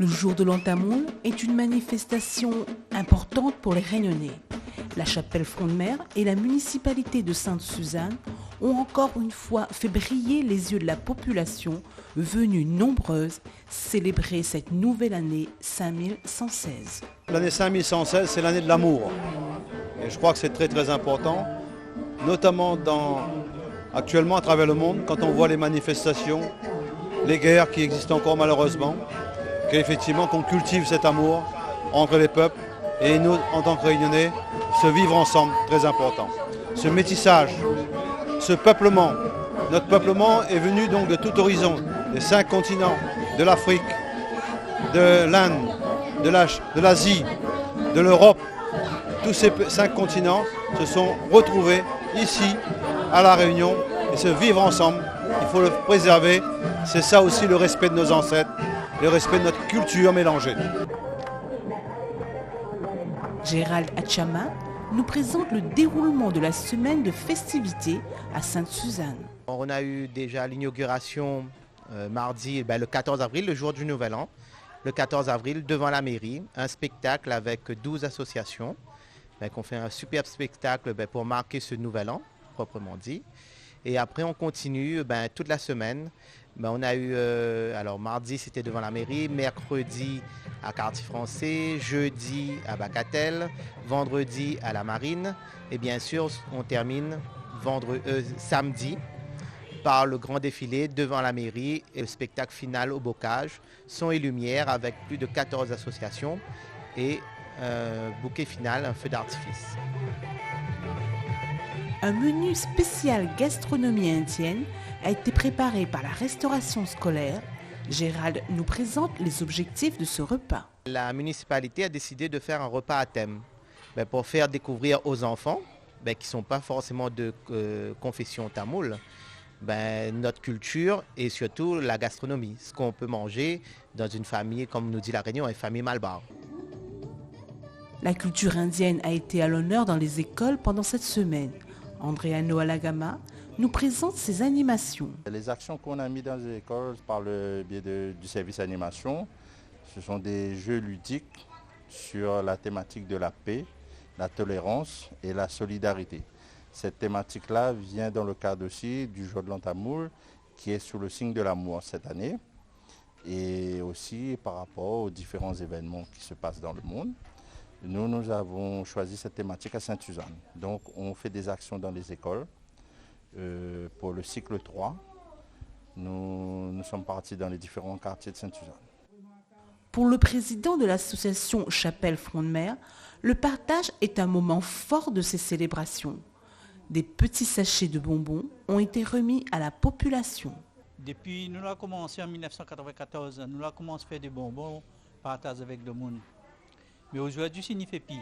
Le jour de l'an tamoul est une manifestation importante pour les Réunionnais. La chapelle Front de Mer et la municipalité de Sainte-Suzanne ont encore une fois fait briller les yeux de la population venue nombreuse célébrer cette nouvelle année 5116. L'année 5116, c'est l'année de l'amour. Et je crois que c'est très très important, notamment actuellement à travers le monde, quand on voit les manifestations, les guerres qui existent encore malheureusement, qu'effectivement qu'on cultive cet amour entre les peuples et nous, en tant que Réunionnais, ce vivre ensemble, très important. Ce métissage, ce peuplement. Notre peuplement est venu donc de tout horizon, des 5 continents, de l'Afrique, de l'Inde, de l'Asie, de l'Europe. Tous ces 5 continents se sont retrouvés ici, à La Réunion, et se vivre ensemble. Il faut le préserver. C'est ça aussi le respect de nos ancêtres, le respect de notre culture mélangée. Gérald Achama nous présente le déroulement de la semaine de festivités à Sainte-Suzanne. On a eu déjà l'inauguration mardi, le 14 avril, le jour du Nouvel An. Le 14 avril, devant la mairie, un spectacle avec 12 associations. On fait un superbe spectacle pour marquer ce Nouvel An, proprement dit. Et après, on continue toute la semaine. On a eu, alors mardi, c'était devant la mairie, mercredi à Quartier Français, jeudi à Bacatel, vendredi à la Marine. Et bien sûr, on termine samedi par le grand défilé devant la mairie et le spectacle final au Bocage, son et lumière avec plus de 14 associations et bouquet final, un feu d'artifice. Un menu spécial gastronomie indienne a été préparé par la restauration scolaire. Gérald nous présente les objectifs de ce repas. La municipalité a décidé de faire un repas à thème pour faire découvrir aux enfants qui ne sont pas forcément de confession tamoule, notre culture et surtout la gastronomie, ce qu'on peut manger dans une famille, comme nous dit la Réunion, une famille Malbar. La culture indienne a été à l'honneur dans les écoles pendant cette semaine. Andréano Alagama nous présente ses animations. Les actions qu'on a mises dans les écoles par le biais du service animation, ce sont des jeux ludiques sur la thématique de la paix, la tolérance et la solidarité. Cette thématique-là vient dans le cadre aussi du jour de l'an tamoul qui est sous le signe de l'amour cette année et aussi par rapport aux différents événements qui se passent dans le monde. Nous avons choisi cette thématique à Sainte-Suzanne. Donc on fait des actions dans les écoles. Pour le cycle 3, nous sommes partis dans les différents quartiers de Sainte-Suzanne. Pour le président de l'association Chapelle Front de Mer, le partage est un moment fort de ces célébrations. Des petits sachets de bonbons ont été remis à la population. Depuis nous avons commencé en 1994, nous avons commencé à faire des bonbons, partager avec le monde. Mais aujourd'hui, il n'y fait plus.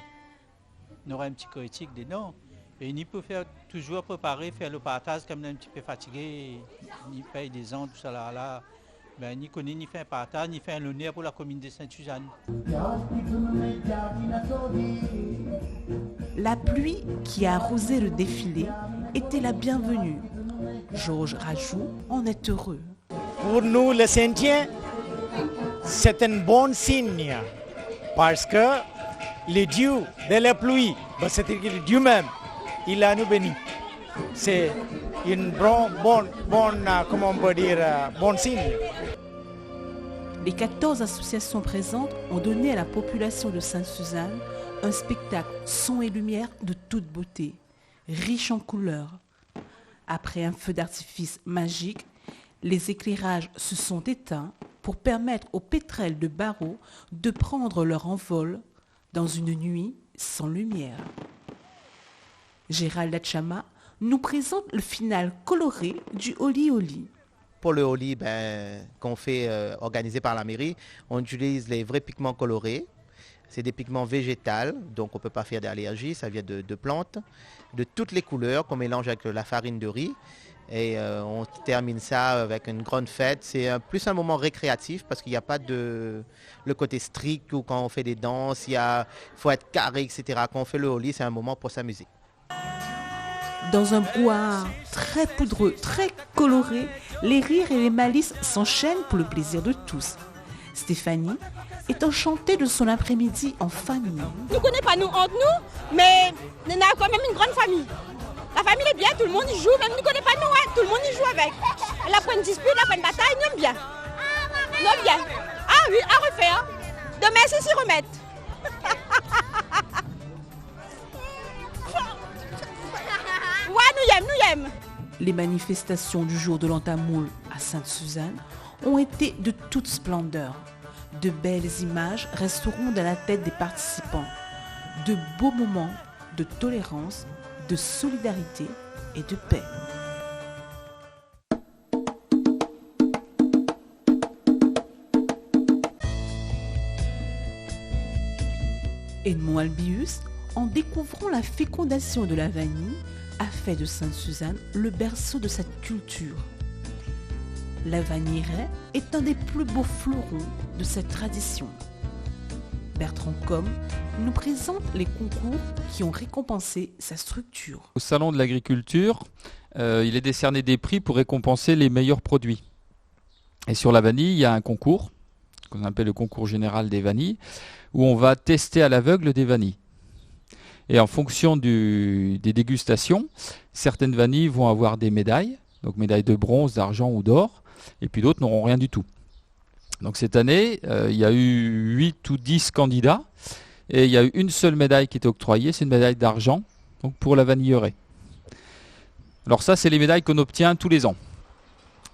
On aura un petit critique dedans. Et il peut toujours préparer, faire le partage, comme un petit peu fatigué, il paye des ans, tout ça là. Ni connaît, ni fait un partage, ni fait un honneur pour la commune de Sainte-Suzanne. La pluie qui a arrosé le défilé était la bienvenue. Georges Rajou en est heureux. Pour nous, les Saintiens, c'est un bon signe. Parce que le Dieu de la pluie, c'est Dieu même, il a nous béni. C'est une bon signe. Les 14 associations présentes ont donné à la population de Sainte-Suzanne un spectacle son et lumière de toute beauté, riche en couleurs. Après un feu d'artifice magique, les éclairages se sont éteints pour permettre aux pétrels de Barreau de prendre leur envol dans une nuit sans lumière. Gérald Achama nous présente le final coloré du Holi Holi. Pour le Holi qu'on fait organisé par la mairie, on utilise les vrais pigments colorés. C'est des pigments végétaux, donc on ne peut pas faire d'allergie, ça vient de plantes, de toutes les couleurs qu'on mélange avec la farine de riz. Et on termine ça avec une grande fête. C'est plus un moment récréatif parce qu'il n'y a pas le côté strict où quand on fait des danses, il faut être carré, etc. Quand on fait le Holi, c'est un moment pour s'amuser. Dans un brouhaha très poudreux, très coloré, les rires et les malices s'enchaînent pour le plaisir de tous. Stéphanie est enchantée de son après-midi en famille. Nous ne connaissons pas nous entre nous, mais on a quand même une grande famille. La famille est bien, tout le monde y joue, même nous ne connaissons pas nous, hein, tout le monde y joue avec. Elle a pris une dispute, elle a pris une bataille, nous aime bien. Nous aime bien. Ah oui, à refaire. Demain, c'est s'y remettre. Ouais, nous aime. Les manifestations du jour de l'an tamoul à Sainte-Suzanne ont été de toute splendeur. De belles images resteront dans la tête des participants. De beaux moments de tolérance, de solidarité et de paix. Edmond Albius, en découvrant la fécondation de la vanille, a fait de Sainte-Suzanne le berceau de cette culture. La vanillerie est un des plus beaux fleurons de cette tradition. Bertrand Com nous présente les concours qui ont récompensé sa structure. Au Salon de l'Agriculture, il est décerné des prix pour récompenser les meilleurs produits. Et sur la vanille, il y a un concours, qu'on appelle le concours général des vanilles, où on va tester à l'aveugle des vanilles. Et en fonction des dégustations, certaines vanilles vont avoir des médailles, donc médailles de bronze, d'argent ou d'or, et puis d'autres n'auront rien du tout. Donc cette année, il y a eu 8 ou 10 candidats, et il y a eu une seule médaille qui était octroyée, c'est une médaille d'argent, donc pour la vanillerie. Alors ça, c'est les médailles qu'on obtient tous les ans.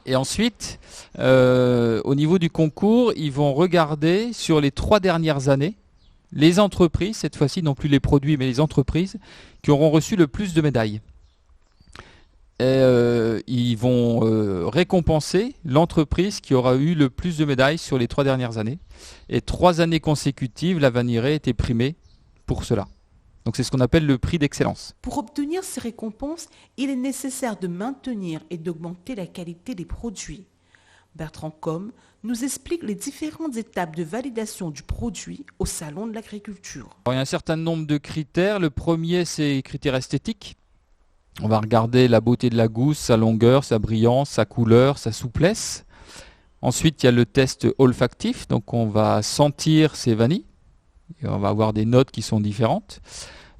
Et ensuite, au niveau du concours, ils vont regarder sur les 3 dernières années, les entreprises, cette fois-ci non plus les produits, mais les entreprises qui auront reçu le plus de médailles. Et ils vont récompenser l'entreprise qui aura eu le plus de médailles sur les 3 dernières années. Et 3 années consécutives, la vanillerie était primée pour cela. Donc c'est ce qu'on appelle le prix d'excellence. Pour obtenir ces récompenses, il est nécessaire de maintenir et d'augmenter la qualité des produits. Bertrand Com nous explique les différentes étapes de validation du produit au Salon de l'Agriculture. Alors, il y a un certain nombre de critères. Le premier, c'est les critères esthétiques. On va regarder la beauté de la gousse, sa longueur, sa brillance, sa couleur, sa souplesse. Ensuite, il y a le test olfactif. Donc on va sentir ces vanilles. Et on va avoir des notes qui sont différentes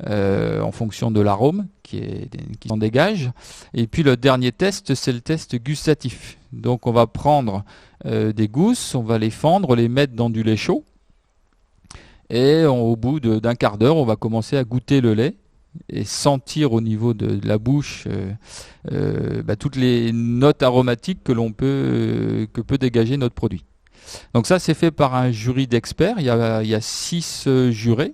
en fonction de l'arôme qui en dégage. Et puis le dernier test, c'est le test gustatif. Donc on va prendre des gousses, on va les fendre, les mettre dans du lait chaud. Et au bout d'un quart d'heure, on va commencer à goûter le lait et sentir au niveau de la bouche toutes les notes aromatiques que peut dégager notre produit. Donc ça, c'est fait par un jury d'experts. Il y a 6 jurés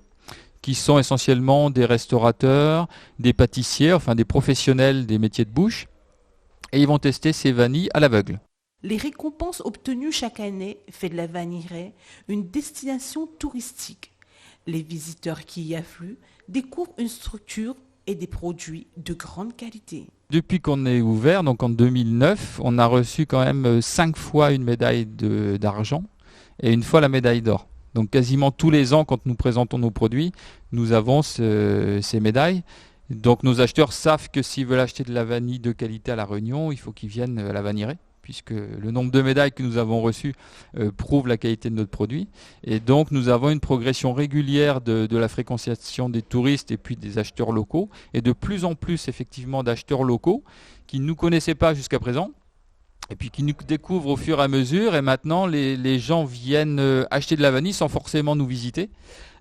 qui sont essentiellement des restaurateurs, des pâtissiers, enfin des professionnels des métiers de bouche. Et ils vont tester ces vanilles à l'aveugle. Les récompenses obtenues chaque année fait de la vanillerie une destination touristique. Les visiteurs qui y affluent découvrent une structure et des produits de grande qualité. Depuis qu'on est ouvert, donc en 2009, on a reçu quand même 5 fois une médaille d'argent et une fois la médaille d'or. Donc quasiment tous les ans, quand nous présentons nos produits, nous avons ces médailles. Donc nos acheteurs savent que s'ils veulent acheter de la vanille de qualité à La Réunion, il faut qu'ils viennent à la vanillerie, puisque le nombre de médailles que nous avons reçues prouve la qualité de notre produit. Et donc nous avons une progression régulière de la fréquentation des touristes et puis des acheteurs locaux, et de plus en plus effectivement d'acheteurs locaux qui ne nous connaissaient pas jusqu'à présent, et puis qui nous découvrent au fur et à mesure. Et maintenant les gens viennent acheter de la vanille sans forcément nous visiter,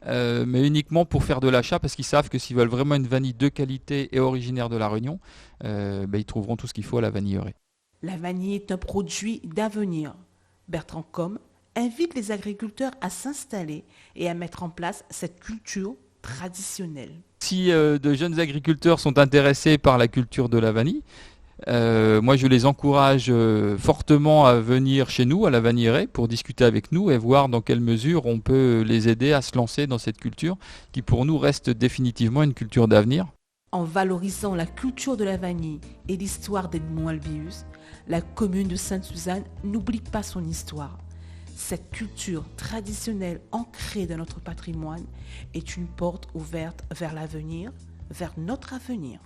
mais uniquement pour faire de l'achat, parce qu'ils savent que s'ils veulent vraiment une vanille de qualité et originaire de La Réunion, ils trouveront tout ce qu'il faut à la vanillerie. La vanille est un produit d'avenir. Bertrand Com invite les agriculteurs à s'installer et à mettre en place cette culture traditionnelle. Si de jeunes agriculteurs sont intéressés par la culture de la vanille, moi je les encourage fortement à venir chez nous à la vanillerie pour discuter avec nous et voir dans quelle mesure on peut les aider à se lancer dans cette culture qui pour nous reste définitivement une culture d'avenir. En valorisant la culture de la vanille et l'histoire d'Edmond Albius, la commune de Sainte-Suzanne n'oublie pas son histoire. Cette culture traditionnelle ancrée dans notre patrimoine est une porte ouverte vers l'avenir, vers notre avenir.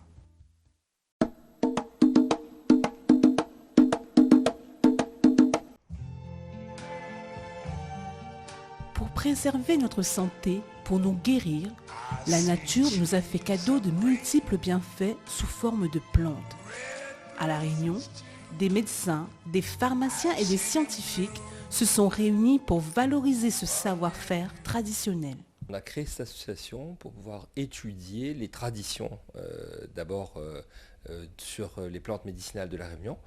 Pour préserver notre santé, pour nous guérir, la nature nous a fait cadeau de multiples bienfaits sous forme de plantes. À La Réunion, des médecins, des pharmaciens et des scientifiques se sont réunis pour valoriser ce savoir-faire traditionnel. On a créé cette association pour pouvoir étudier les traditions, d'abord sur les plantes médicinales de La Réunion.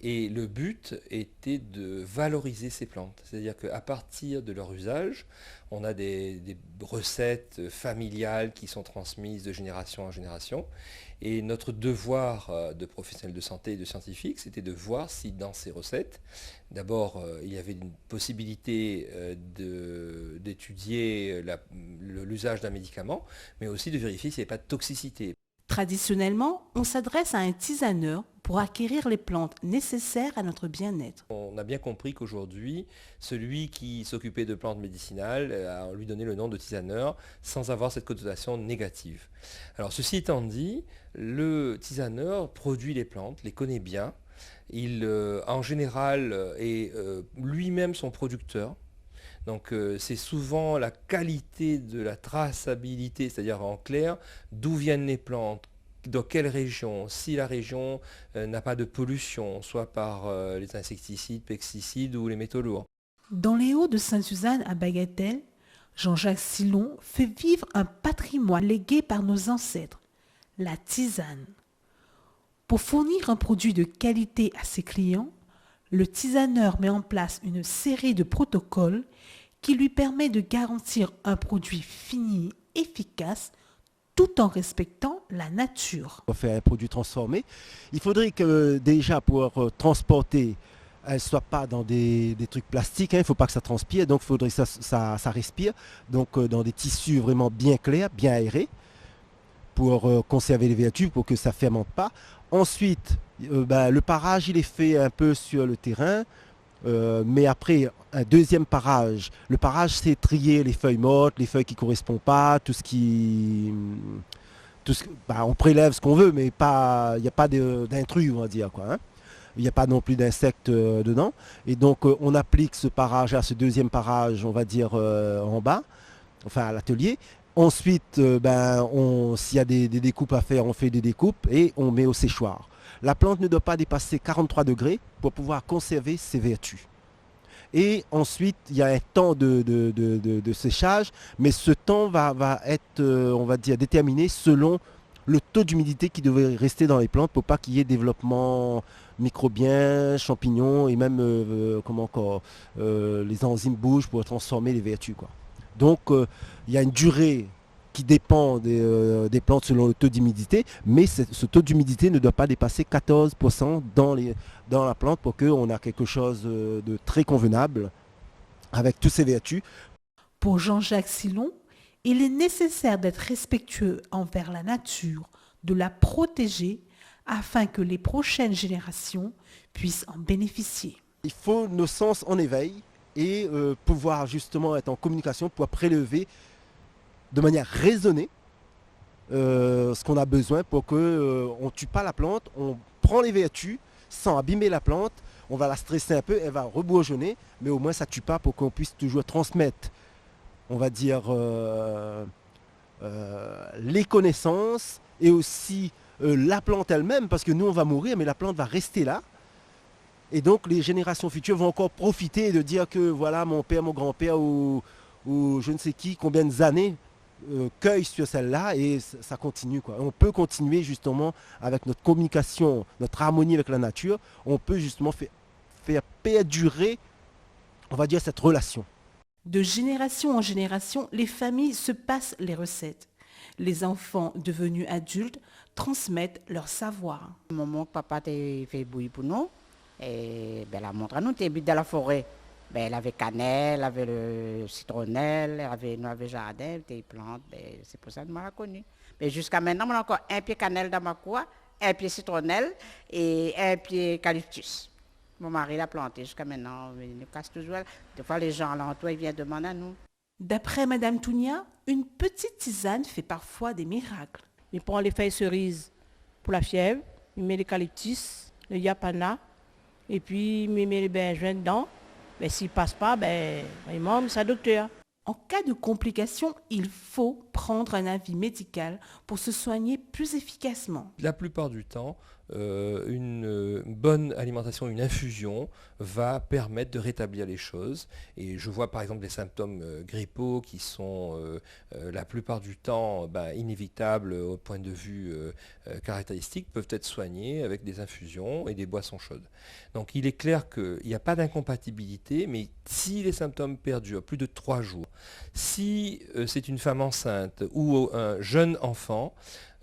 Et le but était de valoriser ces plantes. C'est-à-dire qu'à partir de leur usage, on a des recettes familiales qui sont transmises de génération en génération. Et notre devoir de professionnels de santé et de scientifiques, c'était de voir si dans ces recettes, d'abord, il y avait une possibilité d'étudier l'usage d'un médicament, mais aussi de vérifier s'il n'y avait pas de toxicité. Traditionnellement, on s'adresse à un tisaneur pour acquérir les plantes nécessaires à notre bien-être. On a bien compris qu'aujourd'hui, celui qui s'occupait de plantes médicinales, on lui donnait le nom de tisaneur sans avoir cette connotation négative. Alors ceci étant dit, le tisaneur produit les plantes, les connaît bien. Il, en général, est lui-même son producteur. Donc c'est souvent la qualité de la traçabilité, c'est-à-dire en clair, d'où viennent les plantes, dans quelle région, si la région n'a pas de pollution, soit par les insecticides, pesticides ou les métaux lourds. Dans les Hauts de Sainte-Suzanne à Bagatelle, Jean-Jacques Silon fait vivre un patrimoine légué par nos ancêtres, la tisane. Pour fournir un produit de qualité à ses clients, le tisaneur met en place une série de protocoles qui lui permet de garantir un produit fini, efficace, tout en respectant la nature. On fait un produit transformé. Il faudrait que déjà pour transporter, elle ne soit pas dans des trucs plastiques, hein. Il ne faut pas que ça transpire, donc il faudrait que ça respire, donc dans des tissus vraiment bien clairs, bien aérés, pour conserver les vertus, pour que ça ne fermente pas. Ensuite, le parage, il est fait un peu sur le terrain, mais après, un deuxième parage. Le parage, c'est trier les feuilles mortes, les feuilles qui ne correspondent pas, tout ce qui... on prélève ce qu'on veut, mais il n'y a pas d'intrus, on va dire, quoi, hein. Il n'y a pas non plus d'insectes dedans. Et donc, on applique ce parage à ce deuxième parage, on va dire, en bas, enfin à l'atelier. Ensuite, s'il y a des découpes à faire, on fait des découpes et on met au séchoir. La plante ne doit pas dépasser 43 degrés pour pouvoir conserver ses vertus. Et ensuite, il y a un temps de séchage, mais ce temps va être, on va dire, déterminé selon le taux d'humidité qui devrait rester dans les plantes pour pas qu'il y ait développement microbien, champignons et même les enzymes bougent pour transformer les vertus, quoi. Donc, il y a une durée qui dépend des plantes selon le taux d'humidité, mais ce taux d'humidité ne doit pas dépasser 14% dans la plante pour qu'on ait quelque chose de très convenable avec toutes ses vertus. Pour Jean-Jacques Silon, il est nécessaire d'être respectueux envers la nature, de la protéger afin que les prochaines générations puissent en bénéficier. Il faut nos sens en éveil et pouvoir justement être en communication pour prélever de manière raisonnée ce qu'on a besoin pour qu'on ne tue pas la plante, on prend les vertus sans abîmer la plante, on va la stresser un peu, elle va rebourgeonner, mais au moins ça ne tue pas pour qu'on puisse toujours transmettre, on va dire, les connaissances et aussi la plante elle-même, parce que nous on va mourir, mais la plante va rester là. Et donc les générations futures vont encore profiter de dire que voilà, mon père, mon grand-père ou je ne sais qui, combien d'années cueille sur celle-là et ça continue, quoi. On peut continuer justement avec notre communication, notre harmonie avec la nature, on peut justement faire perdurer, on va dire, cette relation. De génération en génération, les familles se passent les recettes. Les enfants devenus adultes transmettent leur savoir. Maman, papa t'a fait bouillir pour nous. Et la montre à nous, tu habites dans la forêt. Elle avait cannelle, elle avait le citronnelle, nous avait jardin, des plantes. C'est pour ça que je l'ai connu. Mais jusqu'à maintenant, on a encore un pied cannelle dans ma cour, un pied citronnelle et un pied eucalyptus. Mon mari l'a planté jusqu'à maintenant. Il nous casse toujours. Des fois, les gens alentour, ils viennent demander à nous. D'après Madame Tounia, une petite tisane fait parfois des miracles. Il prend les feuilles cerises pour la fièvre, il met l'eucalyptus, le yapana, et puis il met les benjoins dedans. Mais s'il ne passe pas, il mange sa docteur. En cas de complications, il faut prendre un avis médical pour se soigner plus efficacement. La plupart du temps, une bonne alimentation, une infusion va permettre de rétablir les choses. Et je vois par exemple des symptômes grippaux qui sont la plupart du temps inévitables au point de vue caractéristique, peuvent être soignés avec des infusions et des boissons chaudes. Donc il est clair qu'il n'y a pas d'incompatibilité, mais si les symptômes perdurent plus de 3 jours, si c'est une femme enceinte ou un jeune enfant,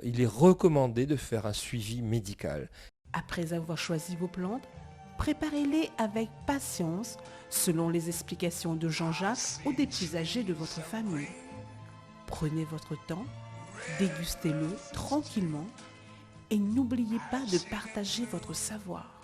il est recommandé de faire un suivi médical. Après avoir choisi vos plantes, préparez-les avec patience selon les explications de Jean-Jacques ou des plus âgés de votre famille. Prenez votre temps, dégustez-le tranquillement et n'oubliez pas de partager votre savoir.